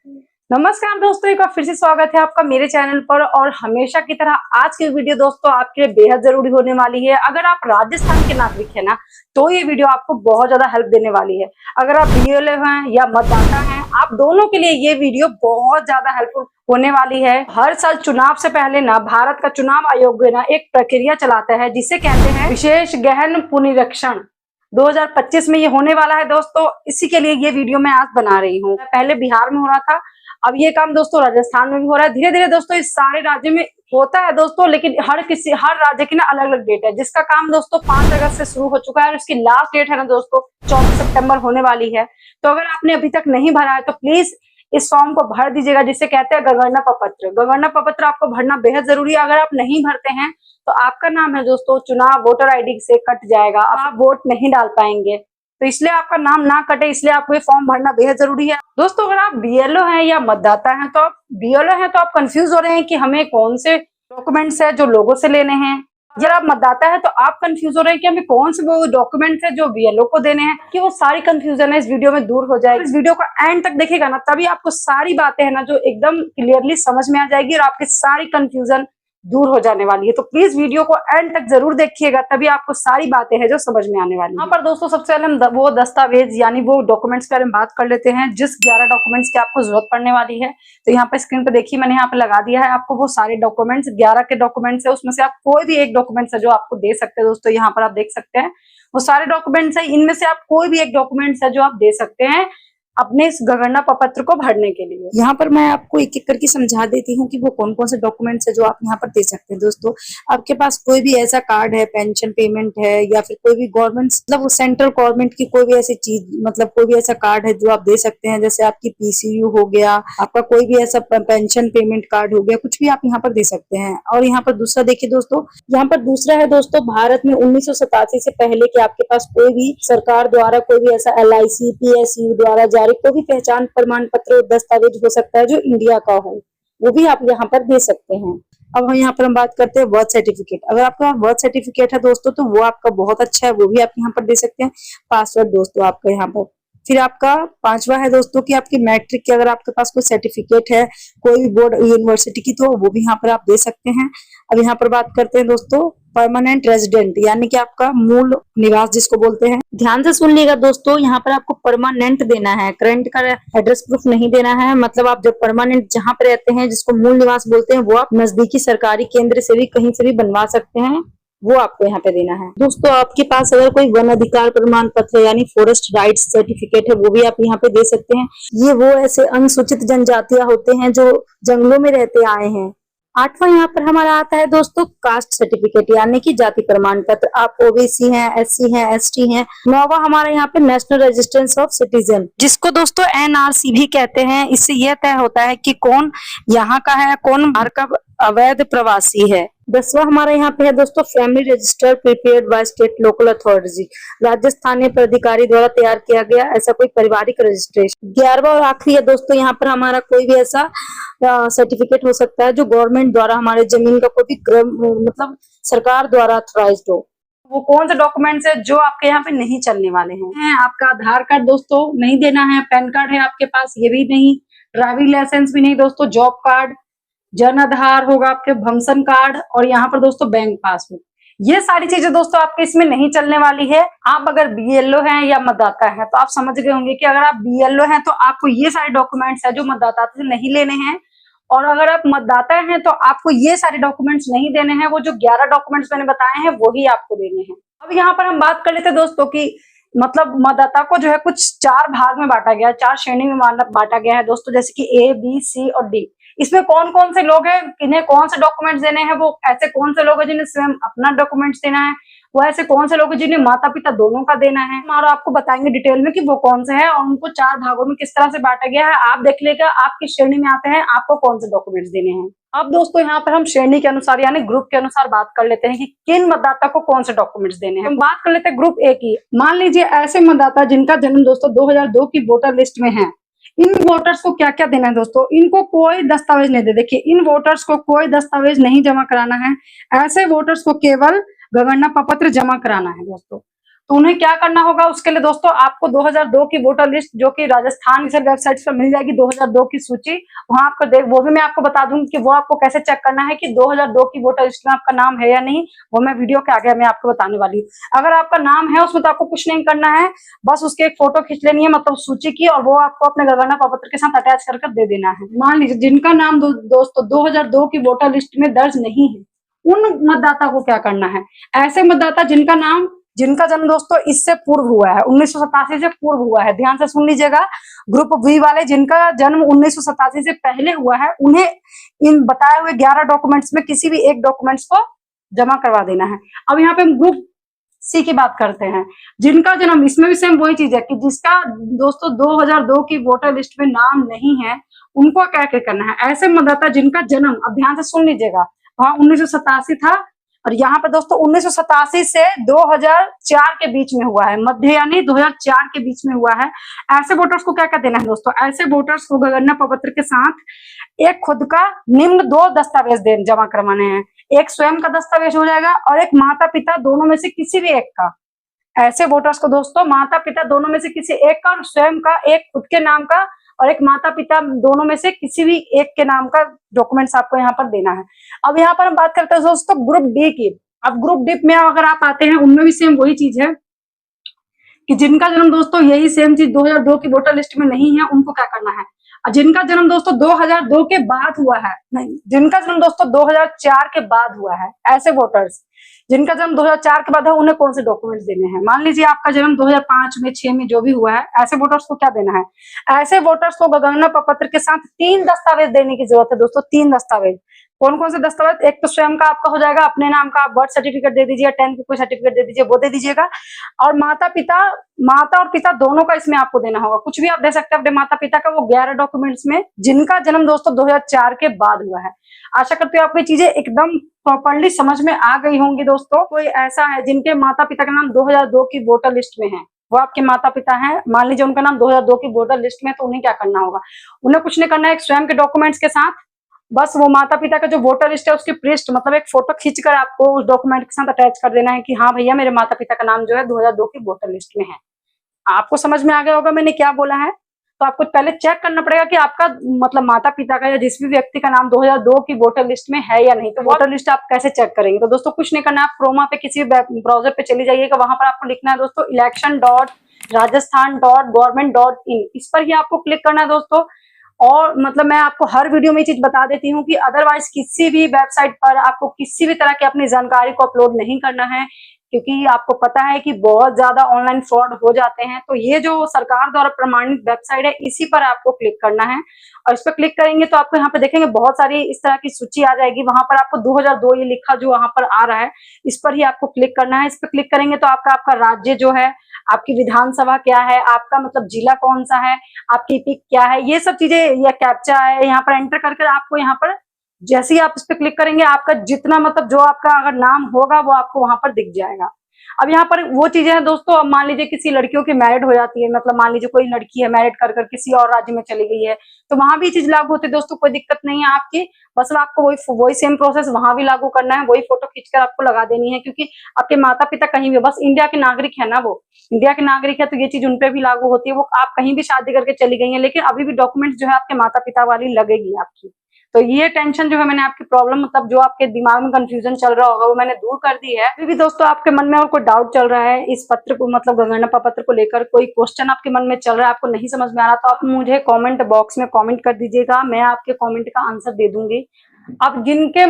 नमस्कार दोस्तों, एक बार फिर से स्वागत है आपका मेरे चैनल पर। और हमेशा की तरह आज की वीडियो दोस्तों आपके लिए बेहद जरूरी होने वाली है। अगर आप राजस्थान के नागरिक हैं ना, तो ये वीडियो आपको बहुत ज्यादा हेल्प देने वाली है। अगर आप बीएलओ हैं या मतदाता हैं, आप दोनों के लिए ये वीडियो बहुत ज्यादा हेल्पफुल होने वाली है। हर साल चुनाव से पहले ना भारत का चुनाव आयोग ना एक प्रक्रिया चलाता है जिसे कहते हैं विशेष गहन पुनरीक्षण। 2025 में ये होने वाला है दोस्तों, इसी के लिए ये वीडियो मैं आज बना रही हूँ। पहले बिहार में हो रहा था, अब ये काम दोस्तों राजस्थान में भी हो रहा है। धीरे धीरे दोस्तों इस सारे राज्य में होता है दोस्तों, लेकिन हर राज्य की ना अलग अलग डेट है, जिसका काम दोस्तों 5 अगस्त से शुरू हो चुका है और उसकी लास्ट डेट है ना दोस्तों 14 सितंबर होने वाली है। तो अगर आपने अभी तक नहीं भरा है तो प्लीज इस फॉर्म को भर दीजिएगा, जिसे कहते हैं गणना प्रपत्र। गणना प्रपत्र आपको भरना बेहद जरूरी है। अगर आप नहीं भरते हैं तो आपका नाम है दोस्तों चुनाव वोटर आईडी से कट जाएगा, आप वोट नहीं डाल पाएंगे। तो इसलिए आपका नाम ना कटे, इसलिए आपको ये फॉर्म भरना बेहद जरूरी है दोस्तों। अगर आप बीएलओ हैं या मतदाता हैं तो आप कंफ्यूज हो रहे हैं कि हमें कौन से डॉक्यूमेंट्स है जो लोगों से लेने हैं। अगर आप मतदाता है तो आप कंफ्यूज हो रहे हैं कि हमें कौन से वो डॉक्यूमेंट्स है जो बीएलओ को देने हैं। कि वो सारी कंफ्यूजन है इस वीडियो में दूर हो जाएगी। इस वीडियो को एंड तक देखिएगा ना, तभी आपको सारी बातें है ना जो एकदम क्लियरली समझ में आ जाएगी और आपकी सारी कंफ्यूजन दूर हो जाने वाली है। तो प्लीज वीडियो को एंड तक जरूर देखिएगा, तभी आपको सारी बातें हैं जो समझ में आने वाली है। यहाँ पर दोस्तों सबसे पहले हम वो दस्तावेज यानी वो डॉक्यूमेंट्स के बारे में बात कर लेते हैं, जिस 11 डॉक्यूमेंट्स की आपको जरूरत पड़ने वाली है। तो यहाँ पे स्क्रीन पे देखिए, मैंने यहाँ पे लगा दिया है आपको वो सारे डॉक्यूमेंट्स। 11 के डॉक्यूमेंट्स है, उसमें से आप कोई भी एक डॉक्यूमेंट्स है जो आपको दे सकते हैं दोस्तों। यहाँ पर आप देख सकते हैं वो सारे डॉक्यूमेंट्स है, इनमें से आप कोई भी एक डॉक्यूमेंट्स है जो आप दे सकते हैं अपने इस गणना प्रपत्र को भरने के लिए। यहाँ पर मैं आपको एक एक करके समझा देती हूँ कि वो कौन कौन से डॉक्यूमेंट्स है जो आप यहाँ पर दे सकते हैं दोस्तों। आपके पास कोई भी ऐसा कार्ड है, पेंशन पेमेंट है, या फिर कोई भी गवर्नमेंट मतलब सेंट्रल गवर्नमेंट की कोई भी ऐसी चीज, मतलब कोई भी ऐसा कार्ड है जो आप दे सकते हैं। जैसे आपकी पीसीयू हो गया, आपका कोई भी ऐसा पेंशन पेमेंट कार्ड हो गया, कुछ भी आप यहाँ पर दे सकते हैं। और यहाँ पर दूसरा देखिए दोस्तों, यहाँ पर दूसरा है दोस्तों, भारत में 1987 से पहले के आपके पास कोई भी सरकार द्वारा कोई भी ऐसा LIC PSU द्वारा कोई भी पहचान प्रमाण पत्र दस्तावेज हो सकता है जो इंडिया का हो, वो भी आप यहाँ पर दे सकते हैं। अब हम यहाँ पर हम बात करते हैं बर्थ सर्टिफिकेट। अगर आपके पास बर्थ सर्टिफिकेट है दोस्तों तो वो आपका बहुत अच्छा है, वो भी आप यहाँ पर दे सकते हैं। पासवर्ड दोस्तों आपका यहाँ पर। फिर आपका 5वां है दोस्तों कि आपकी मैट्रिक की अगर आपके पास कोई सर्टिफिकेट है कोई भी बोर्ड यूनिवर्सिटी की, तो वो भी यहाँ पर आप दे सकते हैं। अब यहाँ पर बात करते हैं दोस्तों परमानेंट रेजिडेंट, यानी कि आपका मूल निवास जिसको बोलते हैं। ध्यान से सुन लीजिएगा दोस्तों, यहाँ पर आपको परमानेंट देना है, करंट का एड्रेस प्रूफ नहीं देना है। मतलब आप जब परमानेंट जहाँ पे रहते हैं, जिसको मूल निवास बोलते हैं, वो आप नजदीकी सरकारी केंद्र से भी कहीं से भी बनवा सकते हैं, वो आपको यहाँ पे देना है दोस्तों। आपके पास अगर कोई वन अधिकार प्रमाण पत्र यानी फॉरेस्ट राइट्स सर्टिफिकेट है, वो भी आप यहाँ पे दे सकते हैं। ये वो ऐसे अनुसूचित जनजातियां होते हैं जो जंगलों में रहते आए हैं। 8वां यहाँ पर हमारा आता है दोस्तों कास्ट सर्टिफिकेट, यानी कि जाति प्रमाण पत्र। आप ओबीसी हैं, SC हैं, ST हैं। 9वां हमारा यहाँ पे नेशनल रजिस्ट्रेशन ऑफ सिटीजन, जिसको दोस्तों NRC भी कहते हैं। इससे यह तय होता है कि कौन यहाँ का है, कौन बाहर का अवैध प्रवासी है। 10वां हमारा यहाँ पे है दोस्तों family register prepared by state local authority, राजस्थानीय प्राधिकारी द्वारा तैयार किया गया ऐसा कोई पारिवारिक रजिस्ट्रेशन। 11वां और आखिरी है दोस्तों यहाँ पर हमारा कोई भी ऐसा सर्टिफिकेट हो सकता है जो गवर्नमेंट द्वारा हमारे जमीन का कोई भी मतलब सरकार द्वारा ऑथराइज्ड हो। वो कौन से डॉक्यूमेंट्स है जो आपके यहाँ पे नहीं चलने वाले हैं। आपका आधार कार्ड दोस्तों नहीं देना है, पैन कार्ड है आपके पास ये भी नहीं, ड्राइविंग लाइसेंस भी नहीं दोस्तों, जॉब कार्ड, जन आधार होगा आपके, भमसन कार्ड, और यहाँ पर दोस्तों बैंक पासबुक। ये सारी चीजें दोस्तों आपके इसमें नहीं चलने वाली है। आप अगर बीएलओ हैं या मतदाता हैं तो आप समझ गए होंगे कि अगर आप बीएलओ हैं तो आपको ये सारे डॉक्यूमेंट्स है जो मतदाता से नहीं लेने हैं, और अगर आप मतदाता हैं तो आपको ये सारे डॉक्यूमेंट्स नहीं देने हैं। वो जो 11 डॉक्यूमेंट्स मैंने बताए हैं वही आपको देने हैं। अब यहाँ पर हम बात कर लेते हैं दोस्तों की मतलब मतदाता को जो है कुछ 4 भाग में बांटा गया है, 4 श्रेणी में बांटा गया है दोस्तों, जैसे कि A B C और D। इसमें कौन कौन से लोग हैं, इन्हें कौन से डॉक्यूमेंट्स देने हैं, वो ऐसे कौन से लोग हैं जिन्हें स्वयं अपना डॉक्यूमेंट्स देना है, वो ऐसे कौन से लोग हैं जिन्हें माता पिता दोनों का देना है। हमारा आपको बताएंगे डिटेल में कि वो कौन से हैं और उनको 4 भागों में किस तरह से बांटा गया है। आप देख लेगा आप किस श्रेणी में आते हैं, आपको कौन से डॉक्यूमेंट्स देने हैं। अब दोस्तों यहाँ पर हम श्रेणी के अनुसार यानी ग्रुप के अनुसार बात कर लेते हैं कि किन मतदाता को कौन से डॉक्यूमेंट्स देने हैं। हम बात कर लेते हैं ग्रुप A की। मान लीजिए ऐसे मतदाता जिनका जन्म दोस्तों 2002 की वोटर लिस्ट में है, इन वोटर्स को क्या क्या देना है दोस्तों, इनको कोई दस्तावेज नहीं दे। देखिए इन वोटर्स को कोई दस्तावेज नहीं जमा कराना है, ऐसे वोटर्स को केवल गणना प्रपत्र जमा कराना है दोस्तों। तो उन्हें क्या करना होगा, उसके लिए दोस्तों आपको 2002 की वोटर लिस्ट जो कि राजस्थान की वेबसाइट पर मिल जाएगी, 2002 की सूची, वहां आपको वो भी मैं आपको बता दूंगी कि वो आपको कैसे चेक करना है कि 2002 की वोटर लिस्ट में आपका नाम है या नहीं। वो मैं वीडियो के आगे मैं आपको बताने वाली हूँ। अगर आपका नाम है उसमें तो आपको कुछ नहीं करना है, बस उसकी एक फोटो खींच लेनी है, मतलब सूची की, और वो आपको अपने गणना प्रपत्र के साथ अटैच कर दे देना है। मान लीजिए जिनका नाम दोस्तों 2002 की वोटर लिस्ट में दर्ज नहीं है, उन मतदाता को क्या करना है, ऐसे मतदाता जिनका जन्म दोस्तों इससे पूर्व हुआ है, 1987 से पूर्व हुआ है, ध्यान से सुन लीजिएगा। ग्रुप बी वाले जिनका जन्म 1987 से पहले हुआ है, उन्हें इन बताए हुए 11 डॉक्यूमेंट्स में किसी भी एक डॉक्यूमेंट्स को जमा करवा देना है। अब यहाँ पे हम ग्रुप सी की बात करते हैं, जिनका जन्म, इसमें भी सेम वही चीज है कि जिसका दोस्तों 2002 की वोटर लिस्ट में नाम नहीं है, उनको क्या क्या करना है, ऐसे मतदाता जिनका जन्म, अब ध्यान से सुन लीजिएगा, वहां 1987 था और यहाँ पे दोस्तों 1987 से 2004 के बीच में हुआ है, मध्य यानी 2004 के बीच में हुआ है। ऐसे वोटर्स को क्या क्या देना है दोस्तों, ऐसे वोटर्स को गणना प्रपत्र के साथ एक खुद का निम्न 2 दस्तावेज जमा करवाने हैं। एक स्वयं का दस्तावेज हो जाएगा और एक माता पिता दोनों में से किसी भी एक का। ऐसे वोटर्स को दोस्तों माता पिता दोनों में से किसी एक का, और स्वयं का एक खुद के नाम का और एक माता पिता दोनों में से किसी भी एक के नाम का डॉक्यूमेंट्स आपको यहाँ पर देना है। अब यहाँ पर हम बात करते हैं दोस्तों ग्रुप डी की। अब ग्रुप डी में अगर आप आते हैं, उनमें भी सेम वही चीज है कि जिनका जन्म दोस्तों यही सेम चीज 2002 की वोटर लिस्ट में नहीं है, उनको क्या करना है, जिनका जन्म दोस्तों 2002 के बाद हुआ है, नहीं, जिनका जन्म दोस्तों 2004 के बाद हुआ है, ऐसे वोटर्स जिनका जन्म 2004 के बाद है, उन्हें कौन से डॉक्यूमेंट्स देने हैं। मान लीजिए आपका जन्म 2005 में, 6 में जो भी हुआ है, ऐसे वोटर्स को क्या देना है, ऐसे वोटर्स को गणना प्रपत्र के साथ 3 दस्तावेज देने की जरूरत है दोस्तों। 3 दस्तावेज, कौन कौन से दस्तावेज, एक तो स्वयं का आपका हो जाएगा, अपने नाम का बर्थ सर्टिफिकेट दे दीजिए, 10th की कोई सर्टिफिकेट दे दीजिए, वो दे दीजिएगा, और माता और पिता दोनों का इसमें आपको देना होगा। कुछ भी आप दे सकते हैं अपने माता पिता का, वो 11 डॉक्यूमेंट्स में, जिनका जन्म दोस्तों 2004 के बाद हुआ है। आशा करती हूँ आपको ये चीजें एकदम प्रॉपरली समझ में आ गई होंगी दोस्तों। कोई ऐसा है जिनके माता पिता का नाम 2002 की वोटर लिस्ट में है, वो आपके माता पिता हैं, मान लीजिए उनका नाम 2002 की वोटर लिस्ट में, तो उन्हें क्या करना होगा, उन्हें कुछ नहीं करना है, एक स्वयं के डॉक्यूमेंट्स के साथ बस वो माता पिता का जो वोटर लिस्ट है उसकी पृष्ठ, मतलब एक फोटो खींचकर आपको उस डॉक्यूमेंट के साथ अटैच कर देना है कि हाँ भैया मेरे माता पिता का नाम जो है 2002 की वोटर लिस्ट में है। आपको समझ में आ गया होगा मैंने क्या बोला है। तो आपको पहले चेक करना पड़ेगा कि आपका मतलब माता पिता का या जिस भी व्यक्ति का नाम 2002 की वोटर लिस्ट में है या नहीं। तो वोटर लिस्ट आप कैसे चेक करेंगे, तो दोस्तों कुछ नहीं करना है, आप क्रोमा पे किसी ब्राउजर पे चली जाइएगा, वहां पर आपको लिखना है दोस्तों election.rajasthan.government.in, इस पर ही आपको क्लिक करना है दोस्तों। और मतलब मैं आपको हर वीडियो में ये चीज बता देती हूँ कि अदरवाइज किसी भी वेबसाइट पर आपको किसी भी तरह की अपनी जानकारी को अपलोड नहीं करना है, क्योंकि आपको पता है कि बहुत ज्यादा ऑनलाइन फ्रॉड हो जाते हैं। तो ये जो सरकार द्वारा प्रमाणित वेबसाइट है, इसी पर आपको क्लिक करना है, और इस पर क्लिक करेंगे तो आपको यहाँ पे देखेंगे बहुत सारी इस तरह की सूची आ जाएगी। वहां पर आपको 2002 ये लिखा जो वहां पर आ रहा है, इस पर ही आपको क्लिक करना है। इस पर क्लिक करेंगे तो आपका राज्य जो है, आपकी विधानसभा क्या है, आपका मतलब जिला कौन सा है, आपकी पिक क्या है, ये सब चीजें, या कैप्चा है, यहाँ पर एंटर करके आपको यहाँ पर जैसे ही आप इस पर क्लिक करेंगे, आपका जितना मतलब जो आपका अगर नाम होगा वो आपको वहां पर दिख जाएगा। अब यहाँ पर वो चीजें हैं दोस्तों, अब मान लीजिए किसी लड़कियों की मैरिड हो जाती है, मतलब मान लीजिए कोई लड़की है मैरिड कर किसी और राज्य में चली गई है, तो वहां भी चीज लागू होती है दोस्तों, कोई दिक्कत नहीं है आपकी, बस आपको वही सेम प्रोसेस वहां भी लागू करना है, वही फोटो खींचकर आपको लगा देनी है, क्योंकि आपके माता पिता कहीं भी, बस इंडिया के नागरिक है ना, वो इंडिया के नागरिक है, तो ये चीज उनपे भी लागू होती है। वो आप कहीं भी शादी करके चली गई है, लेकिन अभी भी डॉक्यूमेंट्स जो है आपके माता पिता वाली लगेगी आपकी। तो ये टेंशन जो है मैंने आपकी प्रॉब्लम, मतलब जो आपके दिमाग में कंफ्यूजन चल रहा होगा, वो मैंने दूर कर दी है। अभी भी दोस्तों आपके मन में और कोई डाउट चल रहा है इस पत्र को, मतलब गणना पत्र को लेकर कोई क्वेश्चन आपके मन में चल रहा है, आपको नहीं समझ में आ रहा, तो आप मुझे कमेंट बॉक्स में कमेंट कर दीजिएगा, मैं आपके कमेंट का आंसर दे दूंगी। अब जिनके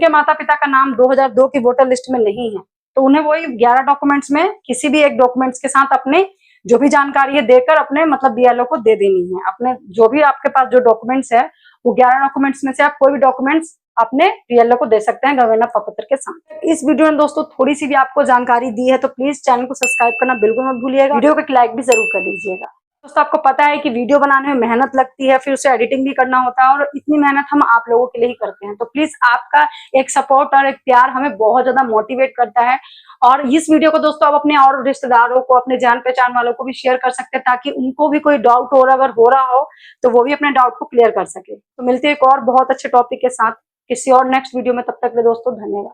माता पिता का नाम 2002 की वोटर लिस्ट में नहीं है, तो उन्हें वही 11 डॉक्यूमेंट्स में किसी भी एक डॉक्यूमेंट्स के साथ अपने जो भी जानकारी है देकर अपने मतलब बीएलओ को दे देनी है। अपने जो भी आपके पास जो डॉक्यूमेंट्स है, वो 11 डॉक्यूमेंट्स में से आप कोई भी डॉक्यूमेंट्स अपने बीएलओ को दे सकते हैं गणना प्रपत्र के साथ। इस वीडियो में दोस्तों थोड़ी सी भी आपको जानकारी दी है, तो प्लीज चैनल को सब्सक्राइब करना बिल्कुल मत भूलिएगा, वीडियो को एक लाइक भी जरूर कर दीजिएगा। दोस्तों आपको पता है कि वीडियो बनाने में मेहनत लगती है, फिर उसे एडिटिंग भी करना होता है, और इतनी मेहनत हम आप लोगों के लिए ही करते हैं। तो प्लीज आपका एक सपोर्ट और एक प्यार हमें बहुत ज्यादा मोटिवेट करता है। और इस वीडियो को दोस्तों आप अपने और रिश्तेदारों को, अपने जान पहचान वालों को भी शेयर कर सकते हैं, ताकि उनको भी कोई डाउट हो अगर हो रहा हो तो वो भी अपने डाउट को क्लियर कर सके। तो मिलते हैं एक और बहुत अच्छे टॉपिक के साथ किसी और नेक्स्ट वीडियो में, तब तक के लिए दोस्तों धन्यवाद।